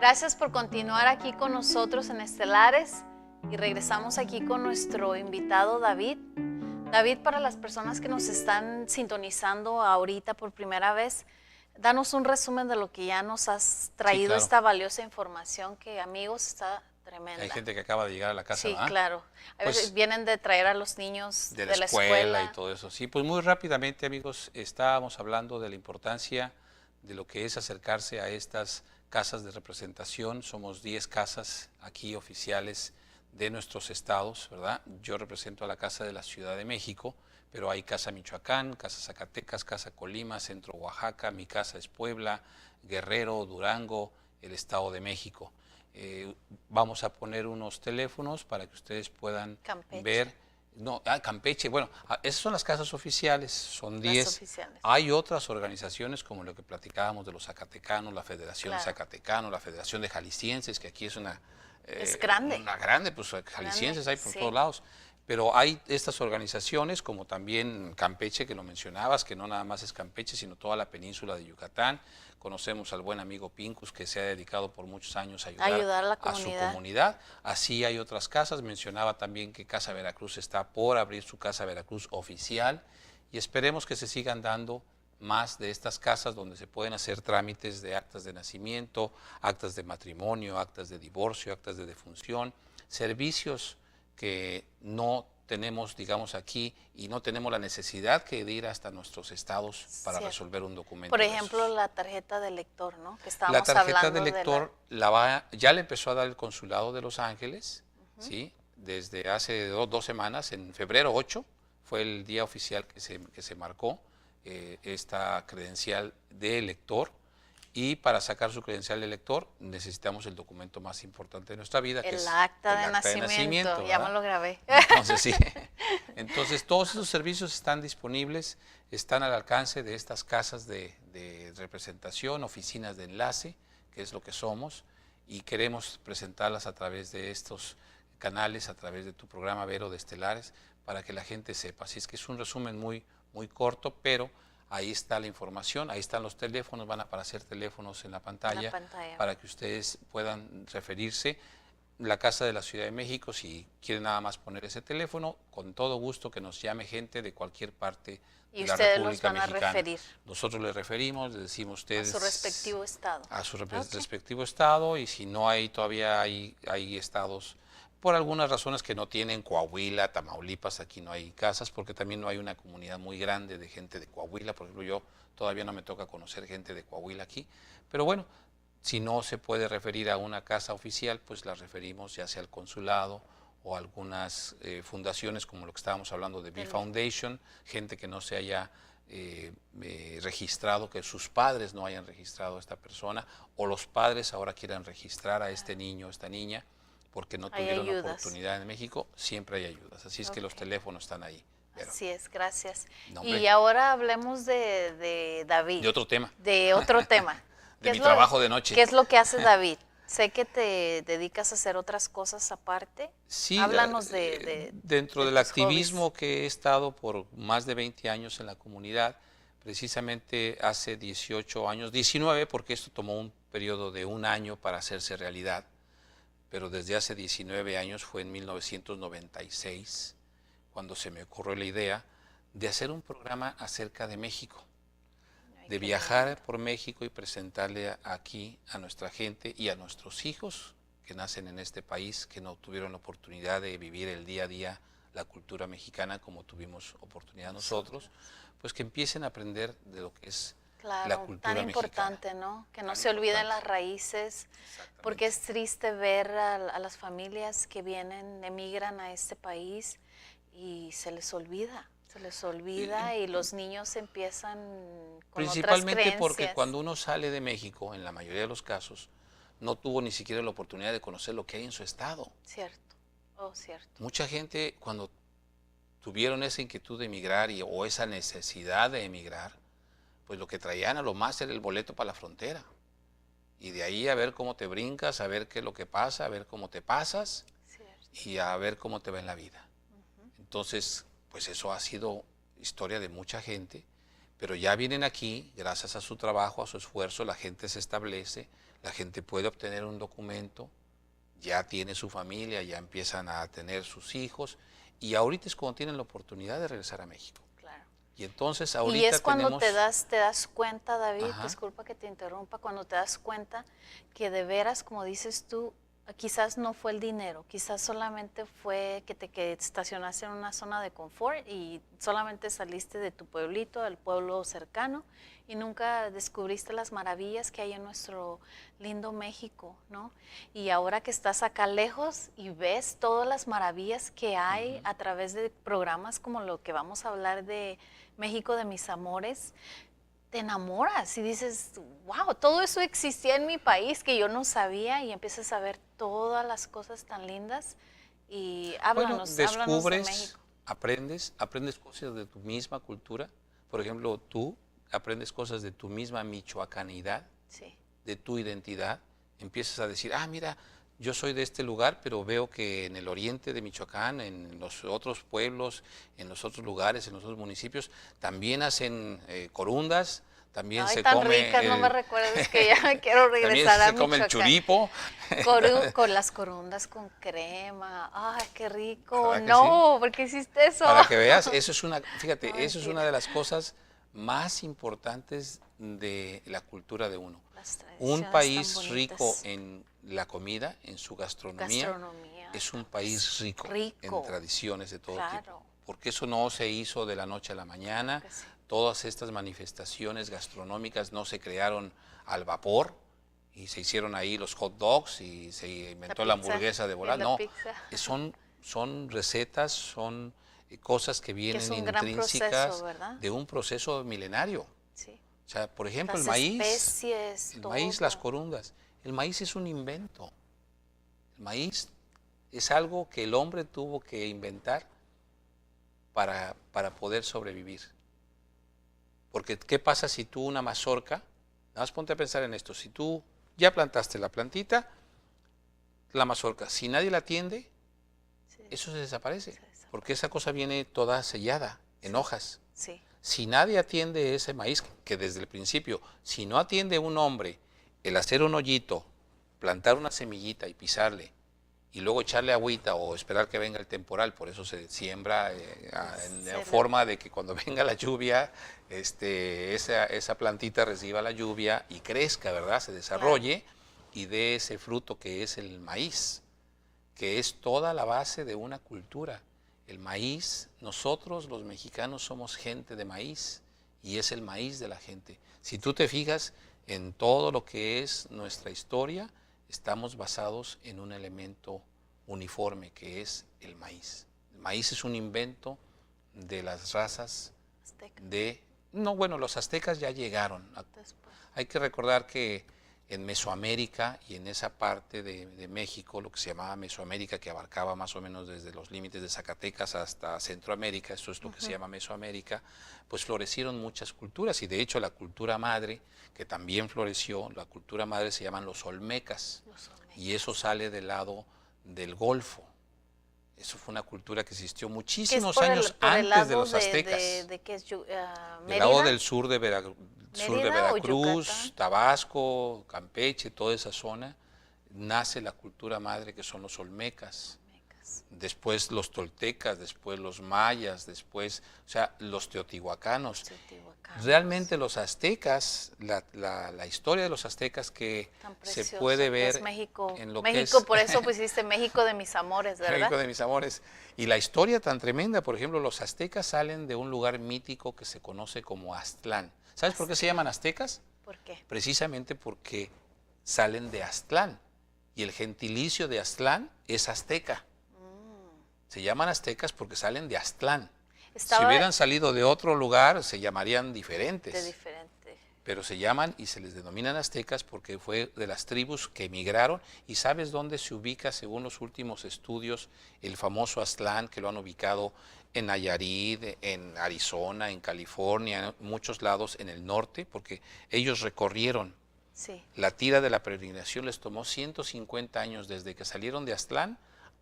Gracias por continuar aquí con nosotros en Estelares y regresamos aquí con nuestro invitado David. David, para las personas que nos están sintonizando ahorita por primera vez, danos un resumen de lo que ya nos has traído, claro. Esta valiosa información que, amigos, está tremenda. Hay gente que acaba de llegar a la casa, Sí, ¿verdad? claro. A veces Pues vienen de traer a los niños de de la la escuela y escuela. todo eso. Sí, pues muy rápidamente, amigos, estábamos hablando de la importancia de lo que es acercarse a estas casas de representación. Somos 10 casas aquí oficiales de nuestros estados, ¿verdad? Yo represento a la Casa de la Ciudad de México, pero hay Casa Michoacán, Casa Zacatecas, Casa Colima, Centro Oaxaca, mi casa es Puebla, Guerrero, Durango, el Estado de México. Vamos a poner unos teléfonos para que ustedes puedan Campeche. ver. No, Campeche, bueno, esas son las casas oficiales, son 10. Las oficiales. Hay otras organizaciones como lo que platicábamos de los zacatecanos, la Federación Claro. de Zacatecanos, la Federación de Jaliscienses, que aquí es es grande. una grande, pues jaliscienses hay por sí. todos lados. Pero hay estas organizaciones, como también Campeche, que lo mencionabas, que no nada más es Campeche, sino toda la península de Yucatán. Conocemos al buen amigo Pincus, que se ha dedicado por muchos años a ayudar a su comunidad. Así hay otras casas. Mencionaba también que Casa Veracruz está por abrir su Casa Veracruz oficial y esperemos que se sigan dando más de estas casas donde se pueden hacer trámites de actas de nacimiento, actas de matrimonio, actas de divorcio, actas de defunción, servicios que no tenemos, digamos, aquí y no tenemos la necesidad de ir hasta nuestros estados para resolver un documento. Por ejemplo, la tarjeta de lector, ¿no? Que estábamos la tarjeta hablando de lector ya le empezó a dar el Consulado de Los Ángeles, ¿sí? Desde hace dos semanas, en febrero 8, fue el día oficial que se marcó esta credencial de lector. Y para sacar su credencial de lector necesitamos el documento más importante de nuestra vida, que es el acta de nacimiento. Ya me lo grabé. Entonces, sí. Entonces, todos esos servicios están disponibles, están al alcance de estas casas de representación, oficinas de enlace, que es lo que somos, y queremos presentarlas a través de estos canales, a través de tu programa Vero de Estelares, para que la gente sepa. Así es que es un resumen muy, muy corto, pero ahí está la información, ahí están los teléfonos, van a aparecer teléfonos en la pantalla, para que ustedes puedan referirse. La Casa de la Ciudad de México, si quieren nada más poner ese teléfono, con todo gusto que nos llame gente de cualquier parte de la República Mexicana. Nosotros les referimos, les decimos a ustedes a su respectivo estado. A su respectivo estado, y si no hay, todavía hay estados, por algunas razones que no tienen, Coahuila, Tamaulipas, aquí no hay casas, porque también no hay una comunidad muy grande de gente de Coahuila. Por ejemplo, yo todavía no me toca conocer gente de Coahuila aquí, pero bueno, si no se puede referir a una casa oficial, pues la referimos ya sea al consulado o a algunas fundaciones como lo que estábamos hablando de B-Foundation, gente que no se haya registrado, que sus padres no hayan registrado a esta persona, o los padres ahora quieran registrar a este niño o esta niña, porque no tuvieron oportunidad en México. Siempre hay ayudas, así es que los teléfonos están ahí. Pero, así es, gracias. No, y ahora hablemos de David. De otro tema. De otro tema. De mi trabajo de noche. ¿Qué es lo que hace David? Sé que te dedicas a hacer otras cosas aparte. Sí, háblanos dentro del activismo que he estado por más de 20 años en la comunidad, precisamente hace 18 años, 19, porque esto tomó un periodo de un año para hacerse realidad, pero desde hace 19 años, fue en 1996, cuando se me ocurrió la idea de hacer un programa acerca de México, de viajar por México y presentarle aquí a nuestra gente y a nuestros hijos que nacen en este país, que no tuvieron la oportunidad de vivir el día a día la cultura mexicana como tuvimos oportunidad nosotros, pues que empiecen a aprender de lo que es la cultura tan importante, mexicana. ¿no? Que no se olviden las raíces, porque es triste ver a las familias que vienen, emigran a este país y se les olvida y los niños empiezan con principalmente otras creencias. Porque cuando uno sale de México, en la mayoría de los casos, no tuvo ni siquiera la oportunidad de conocer lo que hay en su estado. Cierto, cierto. Mucha gente, cuando tuvieron esa inquietud de emigrar o esa necesidad de emigrar, pues lo que traían a lo más era el boleto para la frontera. Y de ahí a ver cómo te brincas, a ver qué es lo que pasa, a ver cómo te pasas. Cierto. Y a ver cómo te va en la vida. Entonces, pues eso ha sido historia de mucha gente, pero ya vienen aquí, gracias a su trabajo, a su esfuerzo, la gente se establece, La gente puede obtener un documento, ya tiene su familia, ya empiezan a tener sus hijos y ahorita es cuando tienen la oportunidad de regresar a México. Claro. Y entonces Y ahorita es cuando tenemos... te das cuenta, David, Ajá. disculpa que te interrumpa, cuando te das cuenta que de veras, como dices tú, quizás no fue el dinero, quizás solamente fue que estacionaste en una zona de confort y solamente saliste de tu pueblito, del pueblo cercano, y nunca descubriste las maravillas que hay en nuestro lindo México, ¿no? Y ahora que estás acá lejos y ves todas las maravillas que hay a través de programas como lo que vamos a hablar de México de mis amores, te enamoras y dices, wow, todo eso existía en mi país que yo no sabía, y empiezas a ver todas las cosas tan lindas. Y háblanos de descubres, México. aprendes cosas de tu misma cultura. Por ejemplo, tú aprendes cosas de tu misma michoacanidad, Sí, de tu identidad. Empiezas a decir, mira, yo soy de este lugar, pero veo que en el oriente de Michoacán, en los otros pueblos, en los otros lugares, en los otros municipios, también hacen corundas, también ay, se tan come ricas, no me recuerdes que ya me quiero también regresar a se come el Michoacán. churipo. Con las corundas con crema, ay, qué rico. ¿Verdad que No, ¿por qué hiciste eso? Para que veas, eso es una, fíjate, No, eso es una mentira. de las cosas más importantes de la cultura de uno. Las Un tradiciones país tan rico bonitas. en la comida, en su gastronomía, Gastronomía. es un país rico, Rico. en tradiciones de todo Claro. tipo. Porque eso no se hizo de la noche a la mañana. Que sí. Todas estas manifestaciones gastronómicas no se crearon al vapor y se hicieron ahí los hot dogs y se inventó la pizza, hamburguesa de y volar. la No, pizza. son recetas, son cosas que vienen es un gran intrínsecas proceso, ¿verdad? de un proceso milenario. Sí. O sea, por ejemplo, Las el maíz, especies, las todo. corundas. El maíz es un invento. El maíz es algo que el hombre tuvo que inventar para poder sobrevivir. Porque, ¿qué pasa si tú una mazorca, nada más ponte a pensar en esto, si tú ya plantaste la plantita, la mazorca, si nadie la atiende, Sí, eso se desaparece, se desaparece. porque esa cosa viene toda sellada, en hojas. Sí, Si nadie atiende ese maíz, que desde el principio, si no atiende un hombre el hacer un hoyito, plantar una semillita y pisarle, y luego echarle agüita o esperar que venga el temporal, por eso se siembra en forma de que cuando venga la lluvia, esa plantita reciba la lluvia y crezca, ¿verdad? Se desarrolle y dé ese fruto que es el maíz, que es toda la base de una cultura. El maíz, nosotros los mexicanos somos gente de maíz y es el maíz de la gente. Si tú te fijas en todo lo que es nuestra historia, estamos basados en un elemento uniforme que es el maíz. El maíz es un invento de las razas azteca. No, bueno, los aztecas ya llegaron. Después. Hay que recordar que en Mesoamérica y en esa parte de México, lo que se llamaba Mesoamérica, que abarcaba más o menos desde los límites de Zacatecas hasta Centroamérica, eso es lo que se llama Mesoamérica, pues florecieron muchas culturas y de hecho la cultura madre, que también floreció, la cultura madre se llaman los olmecas, y eso sale del lado del Golfo. Eso fue una cultura que existió muchísimos años antes de los aztecas. ¿De qué es? Del lado del sur de Veracruz, Yucatán? Tabasco, Campeche, toda esa zona, nace la cultura madre que son los olmecas. Después los toltecas, después los mayas, después, o sea, los teotihuacanos. Realmente los aztecas, la historia de los aztecas que se puede ver México, en lo México, que es por eso pusiste México de mis amores, ¿verdad? México de mis amores. Y la historia tan tremenda, por ejemplo, los aztecas salen de un lugar mítico que se conoce como Aztlán. ¿Sabes por qué se llaman aztecas? ¿Por qué? Precisamente porque salen de Aztlán. Y el gentilicio de Aztlán es azteca. Se llaman aztecas porque salen de Aztlán. Si hubieran salido de otro lugar, se llamarían diferentes. De diferente. Pero se llaman y se les denominan aztecas porque fue de las tribus que emigraron. ¿Y sabes dónde se ubica, según los últimos estudios, el famoso Aztlán, que lo han ubicado en Nayarit, en Arizona, en California, en muchos lados en el norte? Porque ellos recorrieron. Sí. La tira de la peregrinación les tomó 150 años desde que salieron de Aztlán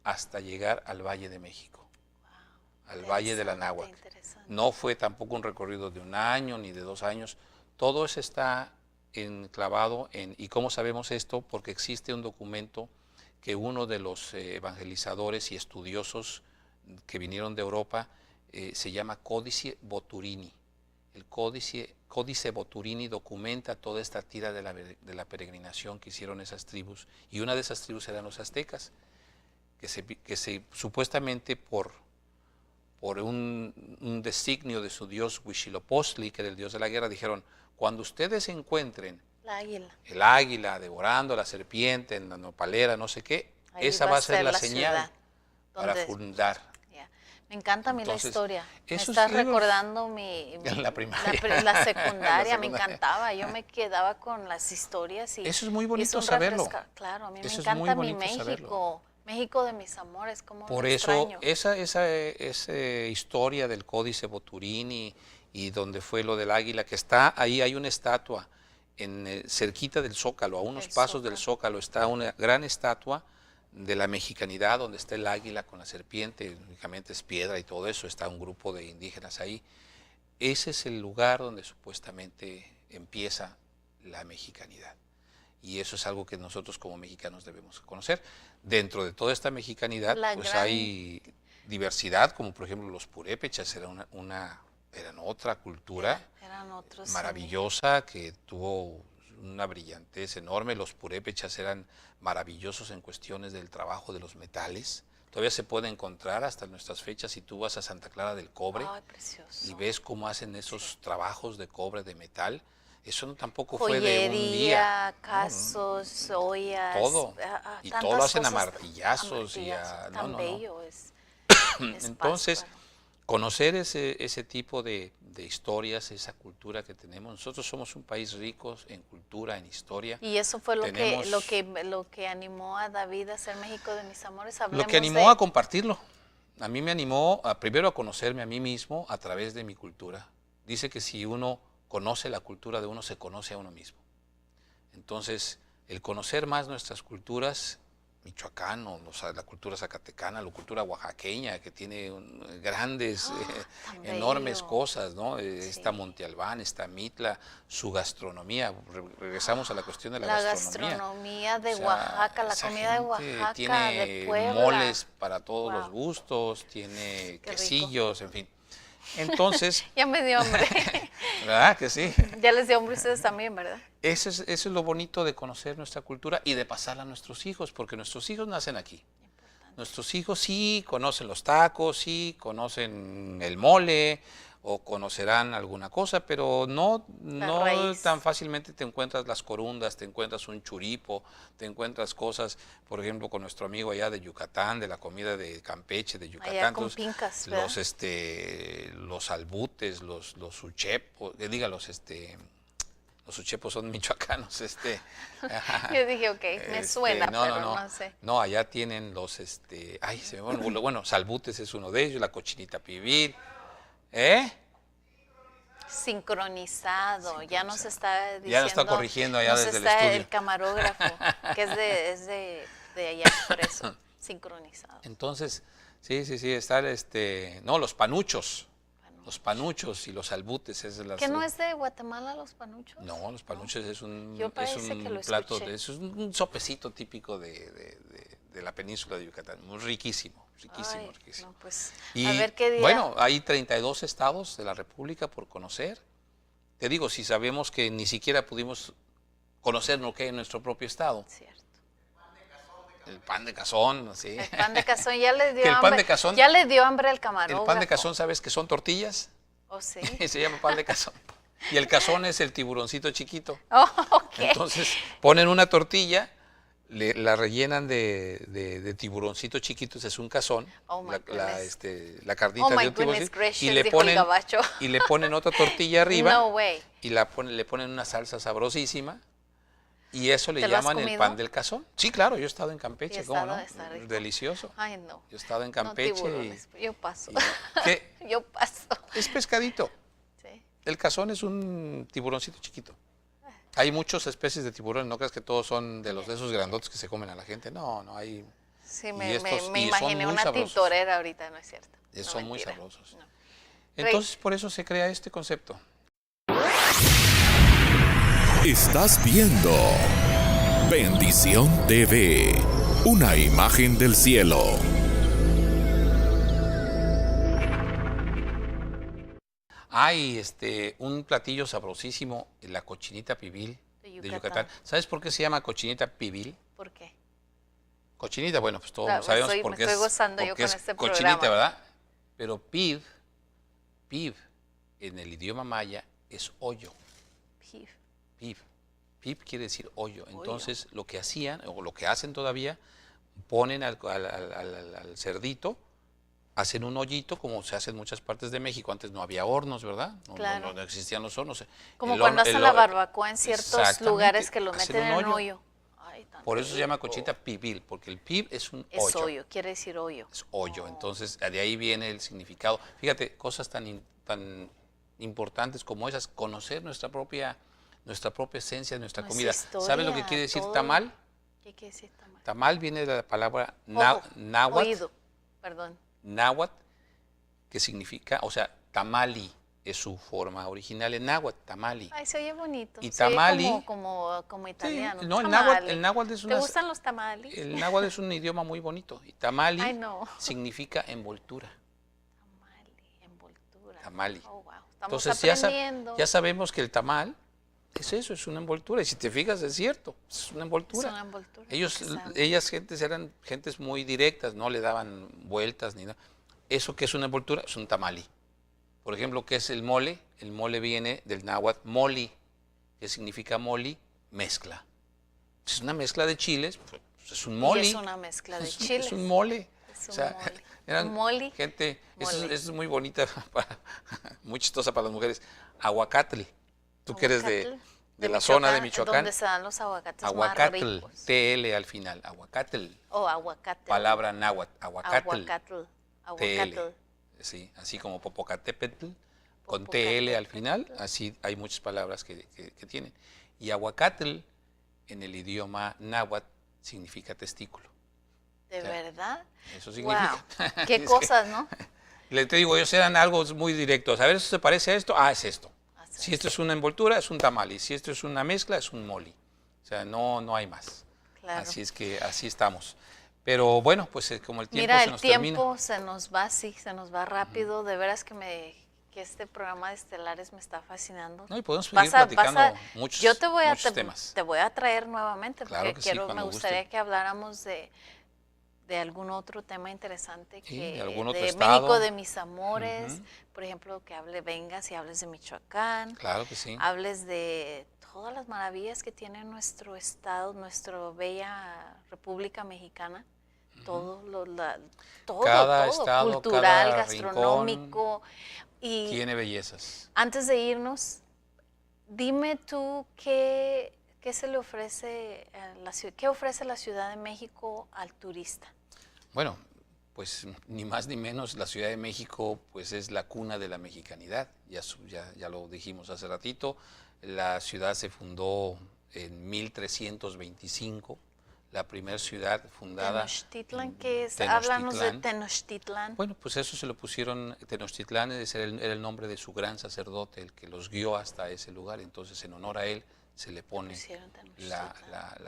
hasta llegar al Valle de México, al Valle de la Náhuac. No fue tampoco un recorrido de un año ni de 2 años, todo eso está enclavado en, ¿y cómo sabemos esto? Porque existe un documento que uno de los evangelizadores y estudiosos que vinieron de Europa se llama Códice Boturini. El Códice Boturini documenta toda esta tira de la peregrinación que hicieron esas tribus, y una de esas tribus eran los aztecas, que se supuestamente por un designio de su dios Huitzilopochtli, que era el dios de la guerra, dijeron: cuando ustedes encuentren el águila devorando a la serpiente en la nopalera, no sé qué, ahí esa va a ser la señal para fundar. Me encanta a mí la historia. Me estás recordando la primaria. La secundaria, me encantaba. Yo me quedaba con las historias. Y eso es muy bonito saberlo. Claro, a mí me encanta mi México. Saberlo. México de mis amores, como por eso, esa historia del Códice Boturini y donde fue lo del águila, que está ahí, hay una estatua cerquita del Zócalo, a unos pasos del Zócalo, está una gran estatua de la mexicanidad, donde está el águila con la serpiente, únicamente es piedra y todo eso, está un grupo de indígenas ahí. Ese es el lugar donde supuestamente empieza la mexicanidad. Y eso es algo que nosotros como mexicanos debemos conocer. Dentro de toda esta mexicanidad, pues hay diversidad, como por ejemplo los purépechas, eran otra cultura maravillosa que tuvo una brillantez enorme. Los purépechas eran maravillosos en cuestiones del trabajo de los metales. Todavía se puede encontrar hasta nuestras fechas si tú vas a Santa Clara del Cobre. Ay, precioso. Y ves cómo hacen esos trabajos de cobre, de metal. Eso tampoco fue de un día. Casos, ollas. Todo. Y todo lo hacen a martillazos. Tan bello es Entonces, conocer ese tipo de historias, esa cultura que tenemos. Nosotros somos un país rico en cultura, en historia. Y eso fue lo que animó a David a ser México de mis amores. Lo que animó a compartirlo. A mí me animó primero a conocerme a mí mismo a través de mi cultura. Dice que si uno conoce la cultura de uno, se conoce a uno mismo. Entonces, el conocer más nuestras culturas, Michoacán, la cultura zacatecana, la cultura oaxaqueña, que tiene grandes, enormes cosas, ¿no? Sí. Está Monte Albán, está Mitla, su gastronomía. Regresamos a la cuestión de la gastronomía. La gastronomía de Oaxaca, la comida de Oaxaca, tiene de Puebla. Moles para todos los gustos, tiene quesillos, en fin. Entonces, ya me dio hambre. ¿Verdad que sí? Ya les dio hambre a ustedes también, ¿verdad? Eso es lo bonito de conocer nuestra cultura y de pasarla a nuestros hijos, porque nuestros hijos nacen aquí. Nuestros hijos sí conocen los tacos, sí conocen el mole o conocerán alguna cosa, pero no tan fácilmente te encuentras las corundas, te encuentras un churipo, te encuentras cosas, por ejemplo, con nuestro amigo allá de Yucatán, de la comida de Campeche, de Yucatán. Allá con pincas, ¿verdad? Los albutes, los uchepos, los uchepos son michoacanos. Yo dije, ok, me suena, pero no sé. No, allá tienen salbutes es uno de ellos, la cochinita pibil. Sincronizado, ya nos está diciendo. Ya nos está corrigiendo allá desde el estudio. El camarógrafo, que es de allá, por eso, sincronizado. Entonces, sí, están los panuchos. Los panuchos y los albutes. ¿Que no es de Guatemala los panuchos? No, los panuchos es un plato, es un sopecito típico de la península de Yucatán, muy riquísimo. Riquísimo. No, pues, y a ver qué día. Bueno, hay 32 estados de la República por conocer. Te digo, si sabemos que ni siquiera pudimos conocer lo que hay en nuestro propio estado. Cierto. El pan de cazón, sí. El pan de cazón ya les dio hambre. Ya les dio hambre al camarógrafo. El pan de cazón, ¿sabes que son tortillas? Oh, sí. Se llama pan de cazón. Y el cazón es el tiburoncito chiquito. Oh, okay. Entonces ponen una tortilla, la rellenan de tiburoncito chiquito, ese es un cazón, la carnita de un tiburoncito, y le ponen otra tortilla arriba. No way. Y le ponen una salsa sabrosísima. Y eso le llaman el pan del cazón. Sí, claro, yo he estado en Campeche, ¿cómo no? Delicioso. Ay, no. Yo he estado en Campeche. No, yo paso. ¿Qué? Yo paso. Es pescadito. Sí. El cazón es un tiburoncito chiquito. Hay muchas especies de tiburones, no creas que todos son de esos grandotes que se comen a la gente. No, hay. Sí, me imaginé una tintorera ahorita, ¿no es cierto? Son muy sabrosos. No. Entonces, por eso se crea este concepto. Estás viendo Bendición TV, una imagen del cielo. Hay un platillo sabrosísimo, la cochinita pibil de Yucatán. ¿Sabes por qué se llama cochinita pibil? ¿Por qué? Cochinita, bueno, pues todos Claro, sabemos me por qué estoy es, gozando yo porque con es este cochinita, programa. ¿verdad? Pero piv en el idioma maya es hoyo. Piv. Piv quiere decir hoyo. Entonces, lo que hacían, o lo que hacen todavía, ponen al cerdito, hacen un hoyito, como se hace en muchas partes de México. Antes no había hornos, ¿verdad? Claro. No existían los hornos. Como cuando hacen la barbacoa en ciertos Exactamente, lugares que lo hacen meten un en hoyo. hoyo. Ay, tan Por eso se llama rico. cochinita pibil, porque el piv es un Es hoyo. hoyo, quiere decir hoyo. Es hoyo. Entonces, de ahí viene el significado. Fíjate, cosas tan importantes como esas, conocer nuestra propia esencia, nuestra comida. historia, ¿Sabes lo que quiere decir todo. tamal? ¿Qué quiere decir tamal? Tamal viene de la palabra Ojo, náhuatl, oído, perdón. náhuatl, que significa, o sea, tamali es su forma original en náhuatl, tamali. Ay, se oye bonito. Y Se oye tamali- como italiano. Sí, no, Tamale. el náhuatl es ¿Te una, gustan los tamales? el náhuatl es un idioma muy bonito. Y tamali Ay, no. significa envoltura. Tamale, envoltura. Tamali. Oh, wow. Estamos Entonces aprendiendo. ya sabemos que el tamal es eso, es una envoltura. Y si te fijas, es cierto, es una envoltura. Es una envoltura. Ellas eran gentes muy directas, no le daban vueltas ni nada. Eso que es una envoltura es un tamali. Por ejemplo, ¿qué es el mole? El mole viene del náhuatl moli, que significa moli, mezcla. Es una mezcla de chiles, pues es un moli. Y es una mezcla de chiles. Es un mole. Es O sea, un mole. eran Un moli. gente, eso Mole. es muy bonita, muy chistosa para las mujeres. Aguacatl. Tú que eres de la zona de Michoacán. Donde se dan los aguacates más Aguacatl, ricos. TL al final, aguacatl. O aguacate. Palabra náhuatl, aguacatl. Aguacatl. TL. Aguacatl. Sí, así como Popocatépetl, con Popocatépetl. TL al final, así hay muchas palabras que tienen. Y aguacatl, en el idioma náhuatl, significa testículo. ¿De verdad? Eso significa. Wow. Qué Es que- cosas, ¿no? Te digo, ellos eran algo muy directos. A ver, ¿eso se parece a esto? Ah, es esto. Así Si esto es una envoltura, es un tamal. Y si esto es una mezcla, es un moli. O sea, no hay más. Claro. Así es que así estamos. Pero bueno, pues como el tiempo Mira, se el nos termina. tiempo se nos va así, se nos va rápido. De veras que este programa de Estelares me está fascinando. No, y podemos seguir Vas a- platicando muchos, yo te voy a muchos temas. te voy a traer nuevamente Claro porque que sí, me cuando gustaría guste. que habláramos de algún otro tema interesante Sí, que de algún otro de estado. México, de mis amores, Ujú. por ejemplo, que vengas y hables de Michoacán, Claro que sí. hables de todas las maravillas que tiene nuestro estado, nuestra bella República Mexicana, todo Cada todo, estado, cultural, cada gastronómico. Y Tiene bellezas. antes de irnos, dime tú qué se le ofrece a la ciudad, qué ofrece la Ciudad de México al turista. Bueno, pues ni más ni menos la Ciudad de México pues es la cuna de la mexicanidad. Ya lo dijimos hace ratito. La ciudad se fundó en 1325. La primera ciudad fundada. Tenochtitlan, ¿qué es? Háblanos de Tenochtitlán. Tenochtitlan. Bueno, pues eso se lo pusieron, Tenochtitlán era el nombre de su gran sacerdote, el que los guió hasta ese lugar. Entonces, en honor a él, se le pone Pusieron la Tenochtitlan.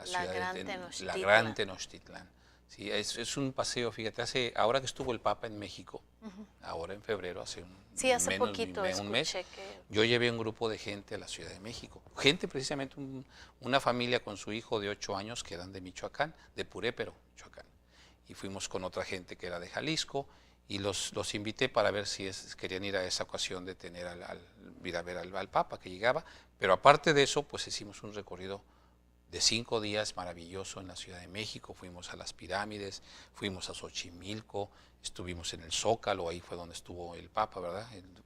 ciudad Gran de Tenochtitlan. la Gran Tenochtitlán. Sí, es un paseo, fíjate, ahora que estuvo el Papa en México, ahora en febrero, hace Poquito un mes, escuché que yo llevé un grupo de gente a la Ciudad de México. Gente, precisamente, una familia con su hijo de 8 años que eran de Michoacán, de Purépero, Michoacán. Y fuimos con otra gente que era de Jalisco y los invité para ver si querían ir a esa ocasión de tener ir a ver al Papa que llegaba. Pero aparte de eso, pues hicimos un recorrido de 5 días maravilloso en la Ciudad de México. Fuimos a las pirámides, fuimos a Xochimilco, estuvimos en el Zócalo, ahí fue donde estuvo el Papa, ¿verdad?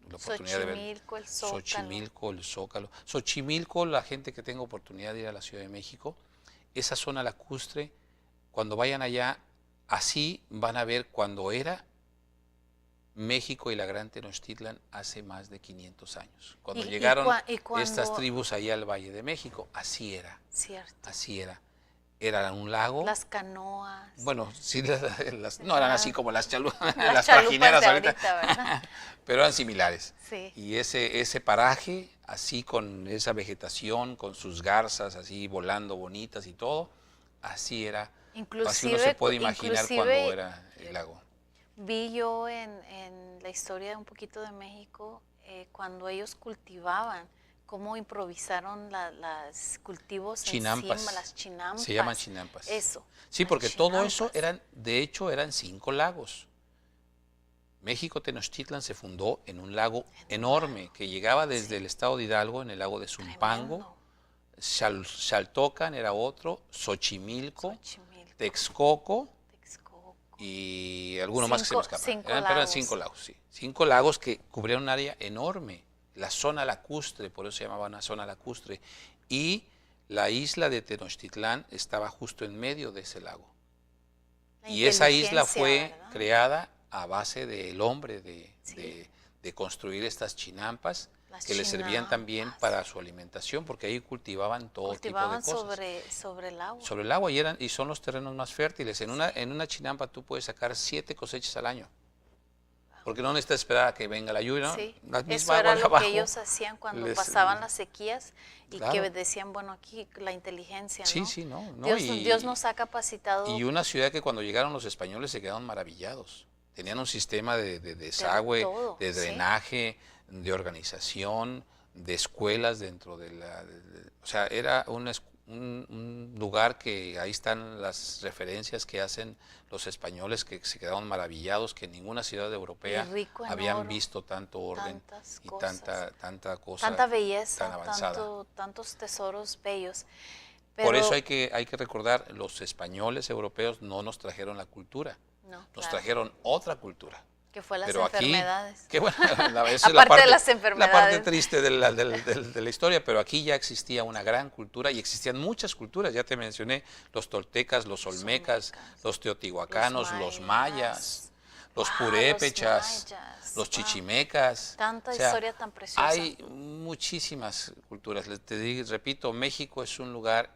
La oportunidad de ver Xochimilco, el Zócalo. Xochimilco, el Zócalo. Xochimilco, la gente que tenga oportunidad de ir a la Ciudad de México, esa zona lacustre, cuando vayan allá, así van a ver cuando era México y la Gran Tenochtitlan hace más de 500 años. Cuando llegaron estas tribus allá al Valle de México, así era. Cierto. Así era. Era un lago. Las canoas. Bueno, sí, no eran así como las Las las chalupas trajineras de ahorita, ahorita, ¿verdad? pero eran similares. Sí. Y ese paraje así con esa vegetación, con sus garzas así volando bonitas y todo, así era. Así uno se puede imaginar cuando era el lago. Vi yo en la historia un poquito de México, cuando ellos cultivaban, cómo improvisaron los cultivos Chinampas. encima, las chinampas. Se llaman chinampas. Eso. Sí, porque todo eso chinampas. de hecho, eran 5 lagos. México Tenochtitlan se fundó en un lago enorme que llegaba desde el estado de Hidalgo, en el lago de Zumpango. Xaltocan era otro, Xochimilco, Texcoco y alguno más que se me escapa. Eran 5 lagos, sí. 5 lagos que cubrían un área enorme. La zona lacustre, por eso se llamaba una zona lacustre. Y la isla de Tenochtitlán estaba justo en medio de ese lago. Y esa isla fue creada a base del hombre de construir estas chinampas que le servían también para su alimentación, porque ahí cultivaban todo tipo de cosas. Sobre el agua. Sobre el agua, y son los terrenos más fértiles. En una chinampa tú puedes sacar 7 cosechas al año, porque no necesitas esperar a que venga la lluvia, ¿no? Sí, La misma eso era agua lo abajo, que ellos hacían cuando pasaban las sequías y que decían, bueno, aquí la inteligencia, ¿no? Sí, sí, no. Dios nos ha capacitado. Y una ciudad que cuando llegaron los españoles se quedaron maravillados. Tenían un sistema de desagüe, de drenaje, de organización, de escuelas dentro de la... o sea, era un lugar que ahí están las referencias que hacen los españoles, que se quedaron maravillados, que en ninguna ciudad europea habían visto tanto orden y tanta cosa, tanta belleza, tan avanzada. tantos tesoros bellos. Por eso hay que recordar, los españoles europeos no nos trajeron la cultura, nos trajeron otra cultura. Que fue las Pero enfermedades. Que bueno, Aparte de las enfermedades. La parte triste de la historia, pero aquí ya existía una gran cultura y existían muchas culturas. Ya te mencioné los toltecas, los olmecas, los teotihuacanos, los mayas, los purépechas, los chichimecas. Tanta historia tan preciosa. Hay muchísimas culturas. Repito, México es un lugar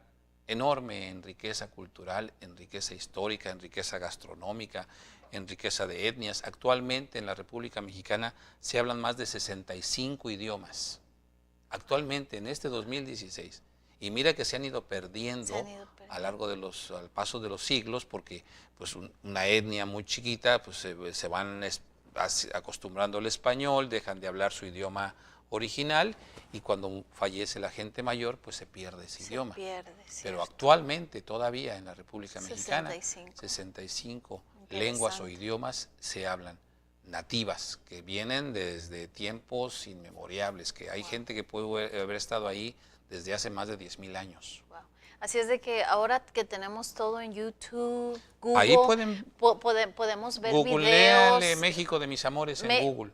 enorme en riqueza cultural, en riqueza histórica, en riqueza gastronómica, en riqueza de etnias. Actualmente en la República Mexicana se hablan más de 65 idiomas. Actualmente, en este 2016. Y mira que se han ido perdiendo al paso de los siglos, porque pues una etnia muy chiquita pues se van acostumbrando al español, dejan de hablar su idioma original, y cuando fallece la gente mayor pues se pierde ese idioma. Pero actualmente todavía en la República Mexicana 65 lenguas o idiomas se hablan, nativas, que vienen desde tiempos inmemorables, que hay gente que puede haber estado ahí desde hace más de 10,000 años. Wow. Así es de que ahora que tenemos todo en YouTube, Google, ahí podemos ver Googleale videos. México de mis amores en Google.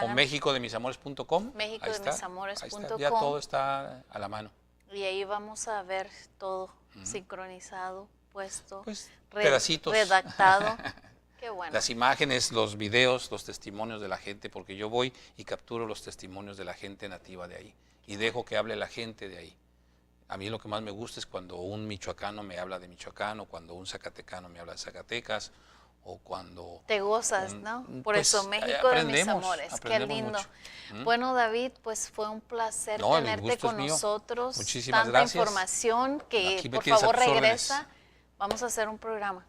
O mexicodemisamores.com. Mexicodemisamores.com. Ya todo está a la mano. Y ahí vamos a ver todo sincronizado, puesto, pedacitos. Redactado. Qué bueno. Las imágenes, los videos, los testimonios de la gente, porque yo voy y capturo los testimonios de la gente nativa de ahí y dejo que hable la gente de ahí. A mí lo que más me gusta es cuando un michoacano me habla de Michoacán, o cuando un zacatecano me habla de Zacatecas, o cuando... Te gozas, ¿no? Por eso México de mis amores. Qué lindo. Bueno, David, pues fue un placer tenerte con nosotros. Muchísimas Tanta gracias. Información que por favor regresa. Vamos a hacer un programa.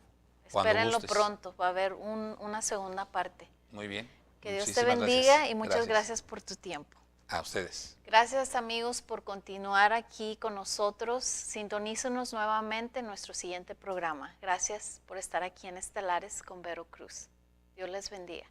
Espérenlo pronto. Va a haber una segunda parte. Muy bien. Que Dios te bendiga y muchas gracias por tu tiempo. A ustedes. Gracias, amigos, por continuar aquí con nosotros. Sintonícenos nuevamente en nuestro siguiente programa. Gracias por estar aquí en Estelares con Vero Cruz. Dios les bendiga.